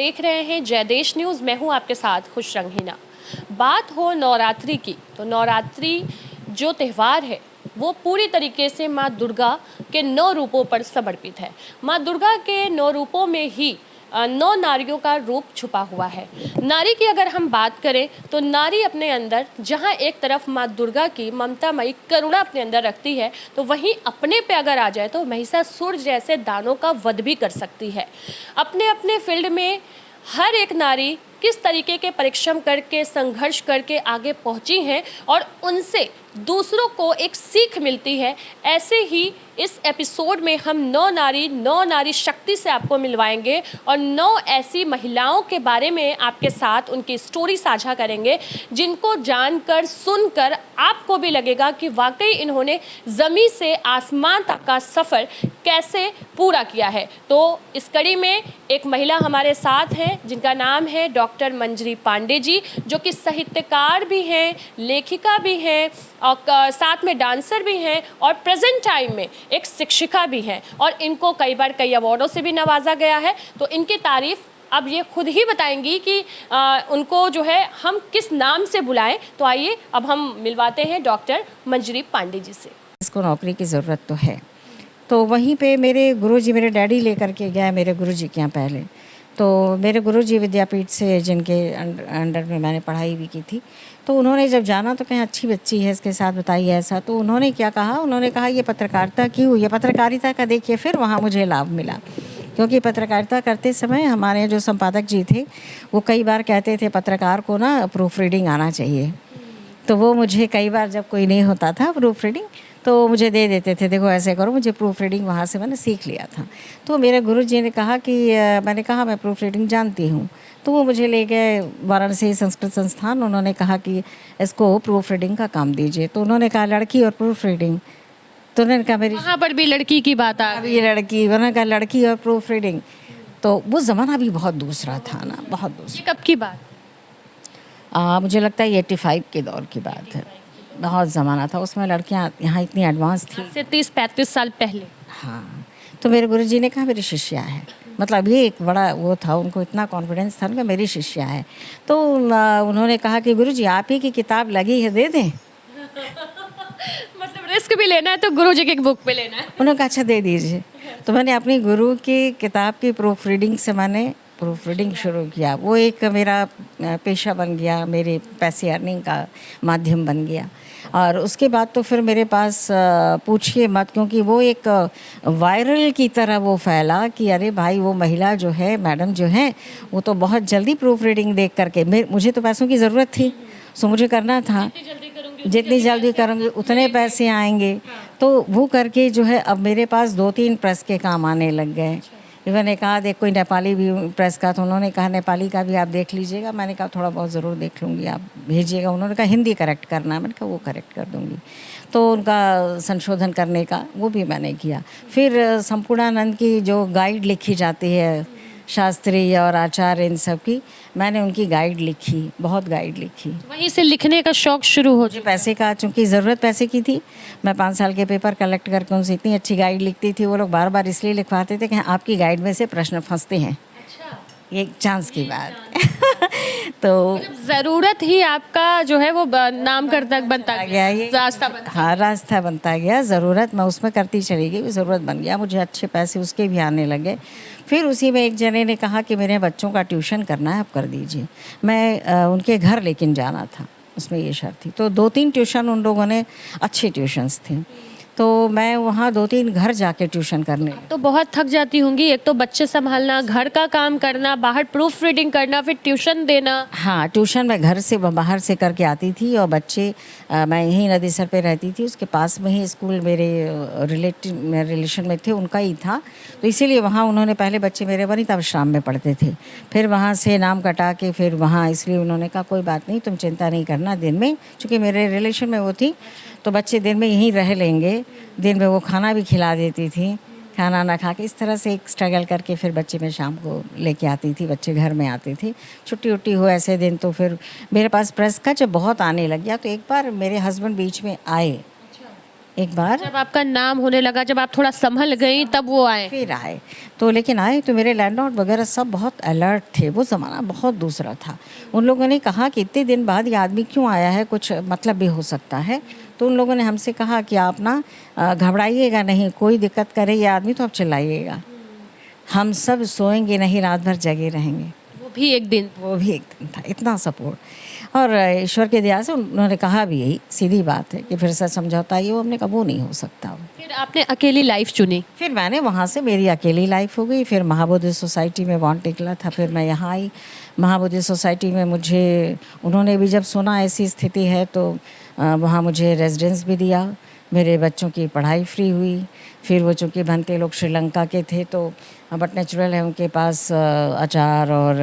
देख रहे हैं जयदेश न्यूज़। मैं हूं आपके साथ खुश रंगीना। बात हो नवरात्रि की तो नवरात्रि जो त्यौहार है वो पूरी तरीके से माँ दुर्गा के 9 रूपों पर समर्पित है। माँ दुर्गा के 9 रूपों में ही 9 नारियों का रूप छुपा हुआ है। नारी की अगर हम बात करें तो नारी अपने अंदर जहाँ एक तरफ माँ दुर्गा की ममतामयी करुणा अपने अंदर रखती है, तो वहीं अपने पे अगर आ जाए तो महिषासुर जैसे दानों का वध भी कर सकती है। अपने अपने फील्ड में हर एक नारी किस तरीके के परिश्रम करके संघर्ष करके आगे पहुंची हैं और उनसे दूसरों को एक सीख मिलती है। ऐसे ही इस एपिसोड में हम 9 नारी शक्ति से आपको मिलवाएंगे और 9 ऐसी महिलाओं के बारे में आपके साथ उनकी स्टोरी साझा करेंगे, जिनको जानकर सुनकर आपको भी लगेगा कि वाकई इन्होंने ज़मीन से आसमान तक का सफ़र कैसे पूरा किया है। तो इस कड़ी में एक महिला हमारे साथ हैं जिनका नाम है डॉक्टर मंजरी पांडे जी, जो कि साहित्यकार भी हैं, लेखिका भी हैं और साथ में डांसर भी हैं और प्रेजेंट टाइम में एक शिक्षिका भी हैं और इनको कई बार कई अवार्डों से भी नवाजा गया है। तो इनकी तारीफ अब ये खुद ही बताएंगी कि उनको जो है हम किस नाम से बुलाएं। तो आइए अब हम मिलवाते हैं डॉक्टर मंजरी पांडे जी से। इसको नौकरी की ज़रूरत तो है, तो वहीं पे मेरे गुरुजी, मेरे डैडी लेकर के गए मेरे गुरुजी के यहाँ पहले। तो मेरे गुरुजी विद्यापीठ से, जिनके अंडर में मैंने पढ़ाई भी की थी, तो उन्होंने जब जाना तो कहीं अच्छी बच्ची है, इसके साथ बताइए ऐसा। तो उन्होंने क्या कहा, उन्होंने कहा ये पत्रकारिता की हुई है, पत्रकारिता का देखिए। फिर वहाँ मुझे लाभ मिला, क्योंकि पत्रकारिता करते समय हमारे जो संपादक जी थे वो कई बार कहते थे पत्रकार को ना प्रूफ रीडिंग आना चाहिए। तो वो मुझे कई बार जब कोई नहीं होता था प्रूफ रीडिंग तो मुझे दे देते थे, देखो ऐसे करो। मुझे प्रूफ रीडिंग वहाँ से मैंने सीख लिया था। तो मेरे गुरुजी ने कहा कि मैंने कहा मैं प्रूफ रीडिंग जानती हूँ। तो वो मुझे ले गए वाराणसी संस्कृत संस्थान। उन्होंने कहा कि इसको प्रूफ रीडिंग का काम दीजिए। तो उन्होंने कहा लड़की और प्रूफ रीडिंग। तो उन्होंने कहा मेरी वहाँ पर भी लड़की की बात आ गई। लड़की, उन्होंने कहा लड़की और प्रूफ रीडिंग। तो वो ज़माना भी बहुत दूसरा था ना, बहुत दूसरा। ये कब की बात? मुझे लगता है 85 के दौर की बात है। बहुत ज़माना था, उसमें लड़कियां यहाँ इतनी एडवांस थी, से 30-35 साल पहले। हाँ। तो मेरे गुरुजी ने कहा मेरी शिष्या है, मतलब ये एक बड़ा वो था, उनको इतना कॉन्फिडेंस था उनका, मेरी शिष्या है। तो उन्होंने कहा कि गुरुजी आप ही की किताब लगी है, दे दें। मतलब रिस्क भी लेना है तो गुरुजी की बुक पे लेना है। उन्होंने कहा अच्छा दे दीजिए। तो मैंने अपनी गुरु की किताब की प्रूफ रीडिंग से मैंने प्रूफ रीडिंग शुरू किया। वो एक मेरा पेशा बन गया, मेरे पैसे अर्निंग का माध्यम बन गया। और उसके बाद तो फिर मेरे पास पूछिए मत, क्योंकि वो एक वायरल की तरह वो फैला कि अरे भाई वो महिला जो है, मैडम जो है, वो तो बहुत जल्दी प्रूफ रीडिंग देख करके, मुझे तो पैसों की ज़रूरत थी, सो मुझे करना था, जितनी जल्दी करूँगी उतने पैसे आएंगे। तो वो करके जो है अब मेरे पास 2-3 प्रेस के काम आने लग गए। इवन एक आध एक कोई नेपाली भी प्रेस का, तो उन्होंने कहा नेपाली का भी आप देख लीजिएगा। मैंने कहा थोड़ा बहुत ज़रूर देख लूँगी, आप भेजिएगा। उन्होंने कहा हिंदी करेक्ट करना है, मैंने कहा वो करेक्ट कर दूँगी। तो उनका संशोधन करने का वो भी मैंने किया। फिर संपूर्णानंद की जो गाइड लिखी जाती है, शास्त्री और आचार्य इन सब की, मैंने उनकी गाइड लिखी, बहुत गाइड लिखी। वहीं से लिखने का शौक शुरू हो। मुझे पैसे का, चूँकि ज़रूरत पैसे की थी, मैं 5 साल के पेपर कलेक्ट करके उनसे इतनी अच्छी गाइड लिखती थी। वो लोग बार बार इसलिए लिखवाते थे कि आपकी गाइड में से प्रश्न फंसते हैं। अच्छा। ये एक चांस की बात। तो ज़रूरत ही आपका जो है वो नाम करता बनता गया, ये रास्ता बनता। हाँ, रास्ता बनता गया। ज़रूरत मैं उसमें करती चली गई, ज़रूरत बन गया। मुझे अच्छे पैसे उसके भी आने लगे। फिर उसी में एक जने ने कहा कि मेरे बच्चों का ट्यूशन करना है, आप कर दीजिए। मैं उनके घर लेकिन जाना था, उसमें ये शर्त थी। तो 2-3 ट्यूशन उन लोगों ने, अच्छे ट्यूशन्स थे, तो मैं वहाँ 2-3 घर जाके ट्यूशन करने। तो बहुत थक जाती होंगी, एक तो बच्चे संभालना, घर का काम करना, बाहर प्रूफ रीडिंग करना, फिर ट्यूशन देना। हाँ, ट्यूशन मैं घर से बाहर से करके आती थी और बच्चे मैं यहीं नदीसर पे रहती थी, उसके पास में ही स्कूल मेरे रिलेशन में थे, उनका ही था। तो इसीलिए वहाँ उन्होंने, पहले बच्चे मेरे वनिता विश्राम में पढ़ते थे, फिर वहाँ से नाम कटा के फिर वहाँ, इसलिए उन्होंने कहा कोई बात नहीं, तुम चिंता नहीं करना, दिन में, चूँकि मेरे रिलेशन में वो थी तो बच्चे दिन में यहीं रह लेंगे। दिन में वो खाना भी खिला देती थी, खाना ना खा के इस तरह से एक स्ट्रगल करके फिर बच्चे मैं शाम को लेके आती थी, बच्चे घर में आते थे, छुट्टी उट्टी हो ऐसे दिन। तो फिर मेरे पास प्रेस का जब बहुत आने लग गया, तो एक बार मेरे हस्बैंड बीच में आए एक बार जब आपका नाम होने लगा, जब आप थोड़ा संभल गई, तब वो आए। फिर आए तो, लेकिन आए तो मेरे लैंडलॉर्ड वगैरह सब बहुत अलर्ट थे। वो ज़माना बहुत दूसरा था। उन लोगों ने कहा कि इतने दिन बाद ये आदमी क्यों आया है, कुछ मतलब भी हो सकता है। तो उन लोगों ने हमसे कहा कि आप ना घबराइएगा नहीं, कोई दिक्कत करे ये आदमी तो आप चिल्लाइएगा, हम सब सोएंगे नहीं, रात भर जगे रहेंगे। वो भी एक दिन। वो भी एक दिन था, इतना सपोर्ट। और ईश्वर के दया से उन्होंने कहा भी यही सीधी बात है कि फिर से समझौता ये, वो हमने कहा वो नहीं हो सकता। फिर आपने अकेली लाइफ चुनी। फिर मैंने वहाँ से, मेरी अकेली लाइफ हो गई। फिर महाबोधि सोसाइटी में बॉन्ड निकला था, फिर मैं यहाँ आई। महाबोधि सोसाइटी में मुझे उन्होंने भी जब सुना ऐसी स्थिति है तो वहाँ मुझे रेजिडेंस भी दिया। मेरे बच्चों की पढ़ाई फ्री हुई। फिर वो चूँकि बनते लोग श्रीलंका के थे तो बट नेचुरल है, उनके पास अचार और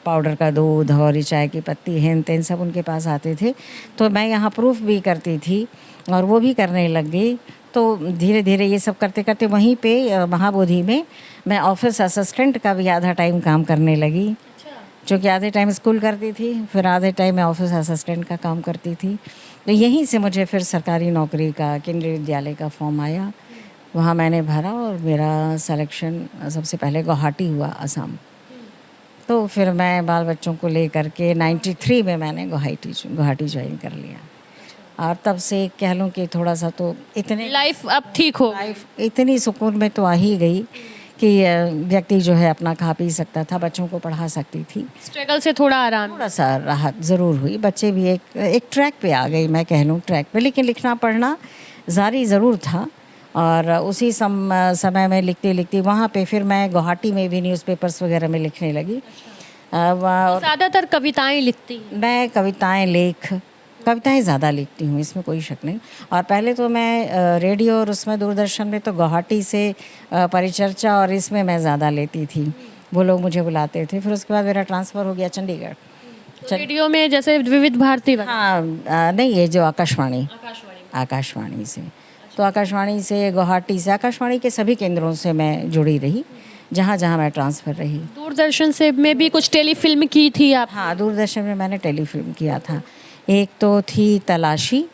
पाउडर का दूध और चाय की पत्ती हेन तेन सब उनके पास आते थे। तो मैं यहाँ प्रूफ भी करती थी और वो भी करने लग गई। तो धीरे धीरे ये सब करते करते वहीं पे महाबोधि में मैं ऑफिस असिस्टेंट का भी आधा टाइम काम करने लगी। क्योंकि आधे टाइम स्कूल करती थी, फिर आधे टाइम मैं ऑफिस असिस्टेंट का काम करती थी। तो यहीं से मुझे फिर सरकारी नौकरी का केंद्रीय विद्यालय का फॉर्म आया, वहाँ मैंने भरा और मेरा सिलेक्शन सबसे पहले गुवाहाटी हुआ, असम। तो फिर मैं बाल बच्चों को ले करके 93 में मैंने गुवाहाटी ज्वाइन कर लिया। और तब से कह लूँ कि थोड़ा सा तो इतने लाइफ अब ठीक हो। लाइफ इतनी सुकून में तो आ ही गई कि व्यक्ति जो है अपना खा पी सकता था, बच्चों को पढ़ा सकती थी। स्ट्रगल से थोड़ा आराम। थोड़ा सा राहत ज़रूर हुई। बच्चे भी एक ट्रैक पे आ गई, मैं कह लूँ ट्रैक पे। लेकिन लिखना पढ़ना जारी ज़रूर था। और उसी समय में लिखते लिखते वहाँ पे फिर मैं गुवाहाटी में भी न्यूज़पेपर्स वगैरह में लिखने लगी। और ज़्यादातर कविताएं लिखती हैं। मैं कविताएं ज़्यादा लिखती हूँ, इसमें कोई शक नहीं। और पहले तो मैं रेडियो और उसमें दूरदर्शन में तो गुवाहाटी से परिचर्चा और इसमें मैं ज़्यादा लेती थी, वो लोग मुझे बुलाते थे। फिर उसके बाद मेरा ट्रांसफ़र हो गया चंडीगढ़। रेडियो में जैसे विविध भारती हाँ, नहीं, ये जो आकाशवाणी से, तो आकाशवाणी से गुवाहाटी से, आकाशवाणी के सभी केंद्रों से मैं जुड़ी रही, जहाँ जहाँ मैं ट्रांसफ़र रही। दूरदर्शन से में भी कुछ टेलीफिल्म की थी आप? हाँ, दूरदर्शन में मैंने टेलीफिल्म किया था। एक तो थी तलाशी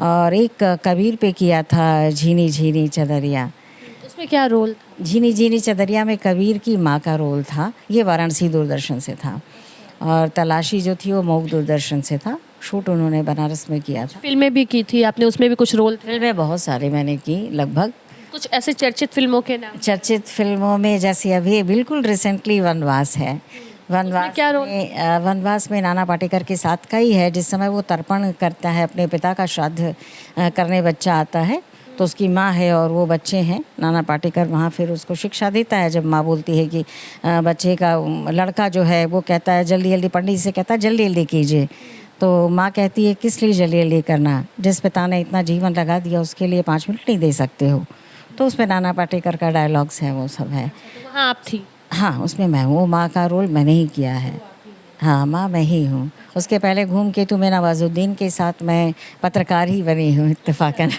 और एक कबीर पे किया था, झीनी झीनी चदरिया। उसमें क्या रोल था? झीनी झीनी चदरिया में कबीर की माँ का रोल था। ये वाराणसी दूरदर्शन से था। और तलाशी जो थी वो मऊ दूरदर्शन से था। शूट उन्होंने बनारस में किया था। फिल्में भी की थी आपने, उसमें भी कुछ रोल थे? फिल्में बहुत सारे मैंने की, लगभग। कुछ ऐसे चर्चित फिल्मों के नाम? चर्चित फिल्मों में जैसे अभी बिल्कुल रिसेंटली वनवास है। वनवास क्या रोल? वनवास में नाना पाटेकर के साथ का ही है। जिस समय वो तर्पण करता है, अपने पिता का श्राद्ध करने बच्चा आता है, तो उसकी माँ है और वो बच्चे हैं। नाना पाटेकर वहाँ फिर उसको शिक्षा देता है। जब माँ बोलती है कि बच्चे का, लड़का जो है वो कहता है जल्दी जल्दी, पंडित से कहता है जल्दी जल्दी कीजिए। तो माँ कहती है किस लिए जल्दी जल्दी करना, जिस पिता ने इतना जीवन लगा दिया उसके लिए 5 मिनट नहीं दे सकते हो। तो उसमें नाना पाटेकर का डायलॉग्स है, वो सब है। हाँ, आप थी? हाँ, उसमें मैं हूँ। माँ का रोल मैंने ही किया है। हाँ, माँ मैं ही हूँ। उसके पहले घूम के तुम्हें नवाजुद्दीन के साथ मैं पत्रकार ही बनी हूँ इत्तेफाकन।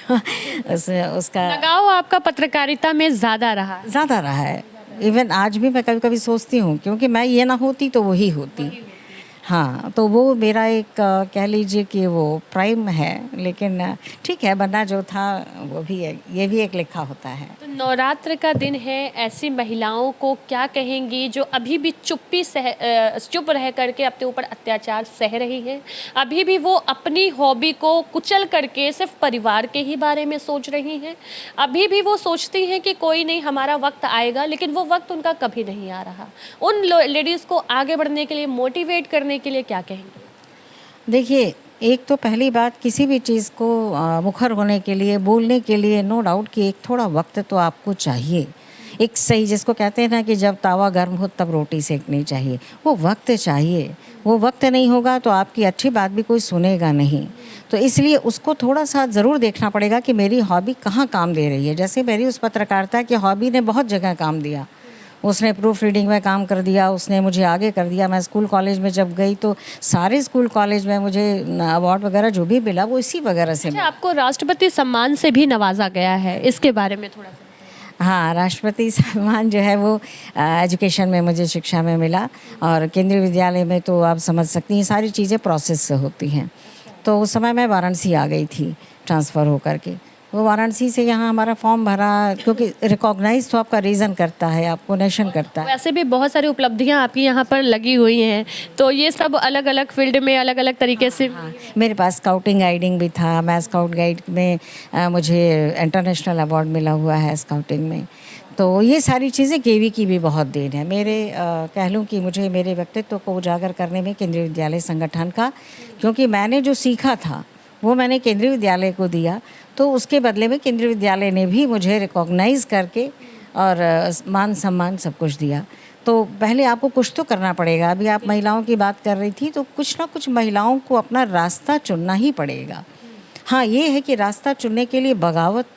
उसका लगाव आपका पत्रकारिता में ज़्यादा रहा है। इवन आज भी मैं कभी कभी सोचती हूँ, क्योंकि मैं ये ना होती तो वही होती। हाँ, तो वो मेरा एक कह लीजिए कि वो प्राइम है। लेकिन ठीक है, बनना जो था वो भी है, ये भी एक लिखा होता है। तो नवरात्र का दिन है, ऐसी महिलाओं को क्या कहेंगी जो अभी भी चुप रह करके अपने ऊपर अत्याचार सह रही हैं? अभी भी वो अपनी हॉबी को कुचल करके सिर्फ परिवार के ही बारे में सोच रही हैं। अभी भी वो सोचती हैं कि कोई नहीं, हमारा वक्त आएगा, लेकिन वो वक्त उनका कभी नहीं आ रहा। उन लेडीज़ को आगे बढ़ने के लिए, मोटिवेट करने के लिए क्या कहेंगे? देखिए, एक तो पहली बात, किसी भी चीज़ को मुखर होने के लिए, बोलने के लिए, नो डाउट कि एक थोड़ा वक्त तो आपको चाहिए। एक सही, जिसको कहते हैं ना कि जब तावा गर्म हो तब रोटी सेकनी चाहिए, वो वक्त चाहिए। वो वक्त नहीं होगा तो आपकी अच्छी बात भी कोई सुनेगा नहीं। तो इसलिए उसको थोड़ा सा ज़रूर देखना पड़ेगा कि मेरी हॉबी कहाँ काम दे रही है। जैसे मेरी उस पत्रकारिता की हॉबी ने बहुत जगह काम दिया। उसने प्रूफ रीडिंग में काम कर दिया, उसने मुझे आगे कर दिया। मैं स्कूल कॉलेज में जब गई तो सारे स्कूल कॉलेज में मुझे अवार्ड वगैरह जो भी मिला वो इसी वगैरह से। अच्छा, आपको राष्ट्रपति सम्मान से भी नवाजा गया है, इसके बारे में थोड़ा सा? हाँ, राष्ट्रपति सम्मान जो है वो एजुकेशन में मुझे शिक्षा में मिला। और केंद्रीय विद्यालय में तो आप समझ सकती हैं सारी चीज़ें प्रोसेस से होती हैं। तो उस समय मैं वाराणसी आ गई थी ट्रांसफ़र होकर के। वो वाराणसी से यहाँ हमारा फॉर्म भरा, क्योंकि रिकॉग्नाइज तो आपका रीज़न करता है, आपको नेशन करता है। वैसे भी बहुत सारी उपलब्धियां आपकी यहाँ पर लगी हुई हैं, तो ये सब अलग अलग फील्ड में अलग अलग तरीके से। हाँ, मेरे पास स्काउटिंग गाइडिंग भी था। मैं स्काउट गाइड में मुझे इंटरनेशनल अवार्ड मिला हुआ है स्काउटिंग में। तो ये सारी चीज़ें केवी की भी बहुत देन है। मेरे कह लूँ कि मुझे मेरे व्यक्तित्व को उजागर करने में केंद्रीय विद्यालय संगठन का, क्योंकि मैंने जो सीखा था वो मैंने केंद्रीय विद्यालय को दिया, तो उसके बदले में केंद्रीय विद्यालय ने भी मुझे रिकॉग्नाइज़ करके और मान सम्मान सब कुछ दिया। तो पहले आपको कुछ तो करना पड़ेगा। अभी आप महिलाओं की बात कर रही थी, तो कुछ ना कुछ महिलाओं को अपना रास्ता चुनना ही पड़ेगा। हाँ, ये है कि रास्ता चुनने के लिए बगावत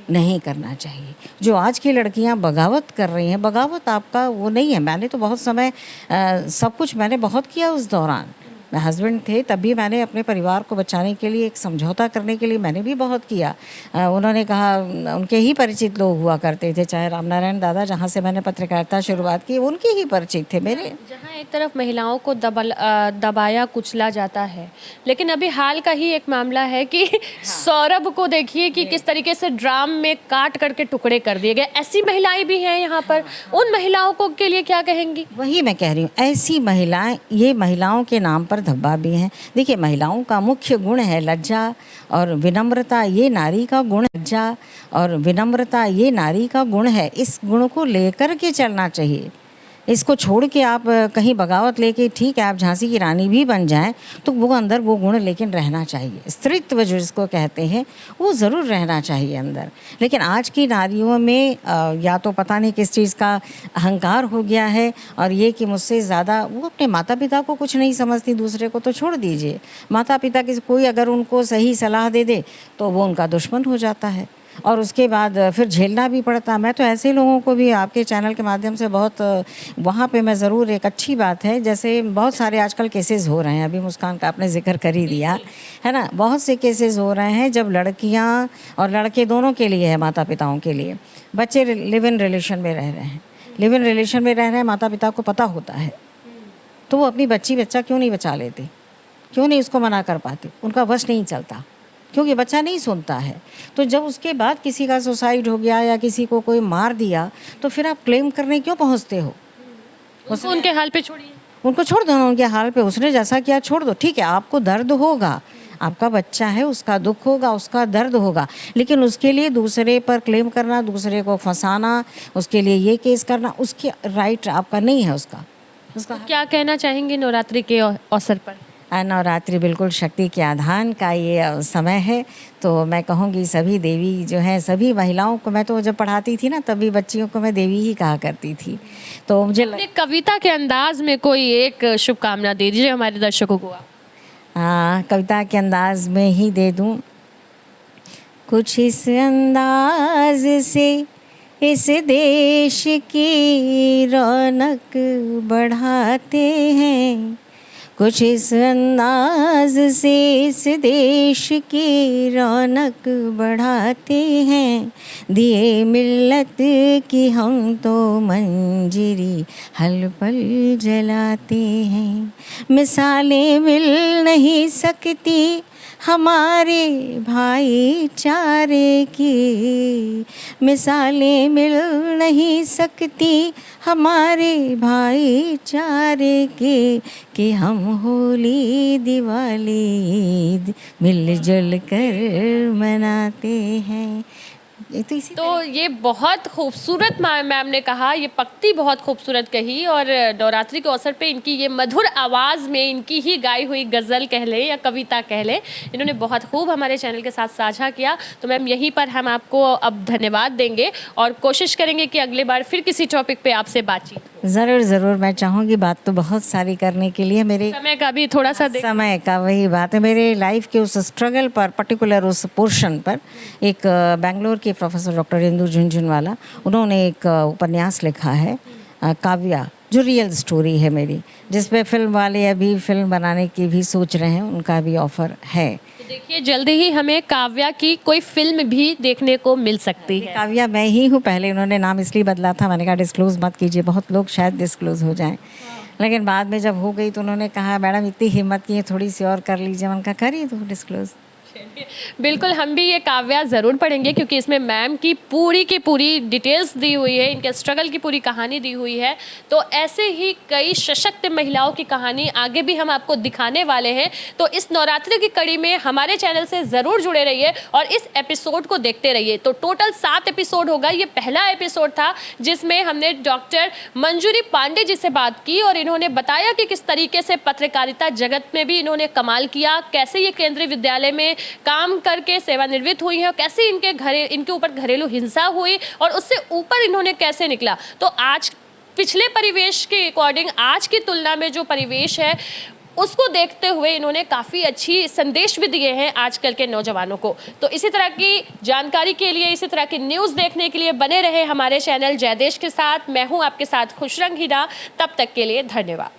नहीं करना चाहिए। जो आज की लड़कियां बगावत कर रही हैं, बगावत आपका वो नहीं है। मैंने तो बहुत समय सब कुछ मैंने बहुत किया उस दौरान। मैं हस्बैंड थे तब भी मैंने अपने परिवार को बचाने के लिए, एक समझौता करने के लिए मैंने भी बहुत किया। उन्होंने कहा, उनके ही परिचित लोग हुआ करते थे, चाहे रामनारायण दादा जहाँ से मैंने पत्रकारिता शुरुआत की, उनके ही परिचित थे मेरे। जहाँ एक तरफ महिलाओं को दबाया कुचला जाता है, लेकिन अभी हाल का ही एक मामला है कि सौरभ को देखिए कि किस तरीके से ड्राम में काट करके टुकड़े कर दिए गए। ऐसी महिलाएं भी हैं यहाँ पर, उन महिलाओं को के लिए क्या कहेंगी? वही मैं कह रही हूँ, ऐसी महिलाएं, ये महिलाओं के नाम पर धब्बा भी हैं। देखिए, महिलाओं का मुख्य गुण है लज्जा और विनम्रता। ये नारी का गुण, लज्जा और विनम्रता ये नारी का गुण है। इस गुण को लेकर के चलना चाहिए। इसको छोड़ के आप कहीं बगावत लेके, ठीक है आप झांसी की रानी भी बन जाएं, तो वो अंदर वो गुण लेकिन रहना चाहिए। स्त्रीत्व जो जिसको कहते हैं वो ज़रूर रहना चाहिए अंदर। लेकिन आज की नारियों में या तो पता नहीं किस चीज़ का अहंकार हो गया है, और ये कि मुझसे ज़्यादा वो अपने माता पिता को कुछ नहीं समझती, दूसरे को तो छोड़ दीजिए। माता पिता की कोई अगर उनको सही सलाह दे दे तो वो उनका दुश्मन हो जाता है, और उसके बाद फिर झेलना भी पड़ता। मैं तो ऐसे लोगों को भी आपके चैनल के माध्यम से बहुत, वहाँ पे मैं ज़रूर, एक अच्छी बात है, जैसे बहुत सारे आजकल केसेस हो रहे हैं, अभी मुस्कान का आपने जिक्र कर ही दिया है ना, बहुत से केसेस हो रहे हैं जब लड़कियाँ और लड़के दोनों के लिए है, माता पिताओं के लिए, बच्चे लिव इन रिलेशन में रह रहे हैं, लिव इन रिलेशन में रह रहे हैं, माता पिता को पता होता है, तो वो अपनी बच्चा क्यों नहीं बचा लेते, क्यों नहीं उसको मना कर पाते? उनका वश नहीं चलता, क्योंकि बच्चा नहीं सुनता है। तो जब उसके बाद किसी का सुसाइड हो गया या किसी को कोई मार दिया, तो फिर आप क्लेम करने क्यों पहुंचते हो? उसको उनके हाल पे छोड़िए, उनको छोड़ दो ना, उनके हाल पे। उसने जैसा किया छोड़ दो, ठीक है, आपको दर्द होगा, आपका बच्चा है, उसका दुख होगा, उसका दर्द होगा, लेकिन उसके लिए दूसरे पर क्लेम करना, दूसरे को फंसाना, उसके लिए ये केस करना, उसके राइट आपका नहीं है। उसका क्या कहना चाहेंगे नवरात्रि के अवसर पर? नवरात्रि बिल्कुल शक्ति के आधान का ये समय है। तो मैं कहूँगी सभी देवी जो हैं, सभी महिलाओं को, मैं तो जब पढ़ाती थी ना तभी बच्चियों को मैं देवी ही कहा करती थी। तो मुझे कविता के अंदाज में कोई एक शुभकामना दे दीजिए हमारे दर्शकों को। हाँ, कविता के अंदाज में ही दे दूँ कुछ इस अंदाज से, इस देश की रौनक बढ़ाते हैं, कुछ इस अंदाज से इस देश की रौनक बढ़ाते हैं, दिए मिल्लत की हम तो मंजरी हल पल जलाते हैं, मिसालें मिल नहीं सकती हमारे भाईचारे की, मिसालें मिल नहीं सकती हमारे भाईचारे की, कि हम होली दिवाली ईद मिलजुल कर मनाते हैं। तो ये बहुत खूबसूरत मैम ने कहा, ये पंक्ति बहुत खूबसूरत कही, और नवरात्रि के अवसर पे इनकी ये मधुर आवाज़ में इनकी ही गाई हुई गज़ल कह लें या कविता कह लें, इन्होंने बहुत खूब हमारे चैनल के साथ साझा किया। तो मैम यहीं पर हम आपको अब धन्यवाद देंगे और कोशिश करेंगे कि अगली बार फिर किसी टॉपिक पे आपसे बातचीत। ज़रूर ज़रूर, मैं चाहूँगी, बात तो बहुत सारी करने के लिए, मेरे समय का भी थोड़ा सा समय का वही बात है, मेरे लाइफ के उस स्ट्रगल पर, पर्टिकुलर उस पोर्शन पर, एक बेंगलोर के प्रोफेसर डॉक्टर इंदु झुनझुनवाला, उन्होंने एक उपन्यास लिखा है काव्या, जो रियल स्टोरी है मेरी, जिसपे फिल्म वाले अभी फिल्म बनाने की भी सोच रहे हैं, उनका भी ऑफर है। देखिए जल्दी ही हमें काव्या की कोई फिल्म भी देखने को मिल सकती है। काव्या मैं ही हूँ, पहले उन्होंने नाम इसलिए बदला था, मैंने कहा डिस्क्लोज मत कीजिए, बहुत लोग शायद डिस्क्लोज हो जाएं, लेकिन बाद में जब हो गई तो उन्होंने कहा मैडम इतनी हिम्मत की है, थोड़ी सी और कर लीजिए। मैंने कहा करिए तो डिस्क्लोज। बिल्कुल, हम भी ये काव्या ज़रूर पढ़ेंगे क्योंकि इसमें मैम की पूरी डिटेल्स दी हुई है, इनके स्ट्रगल की पूरी कहानी दी हुई है। तो ऐसे ही कई सशक्त महिलाओं की कहानी आगे भी हम आपको दिखाने वाले हैं। तो इस नवरात्रि की कड़ी में हमारे चैनल से ज़रूर जुड़े रहिए और इस एपिसोड को देखते रहिए। तो टोटल 7 एपिसोड होगा। ये पहला एपिसोड था जिसमें हमने डॉक्टर मंजूरी पांडे जी से बात की और इन्होंने बताया कि किस तरीके से पत्रकारिता जगत में भी इन्होंने कमाल किया, कैसे ये केंद्रीय विद्यालय में काम करके सेवानिवृत्त हुई हैं, कैसे इनके ऊपर घरेलू हिंसा हुई और उससे ऊपर इन्होंने कैसे निकला। तो आज पिछले परिवेश के अकॉर्डिंग आज की तुलना में जो परिवेश है उसको देखते हुए इन्होंने काफ़ी अच्छी संदेश भी दिए हैं आजकल के नौजवानों को। तो इसी तरह की जानकारी के लिए, इसी तरह की न्यूज़ देखने के लिए बने रहे हमारे चैनल जय देश के साथ। मैं हूं आपके साथ खुशरंग हिना। तब तक के लिए धन्यवाद।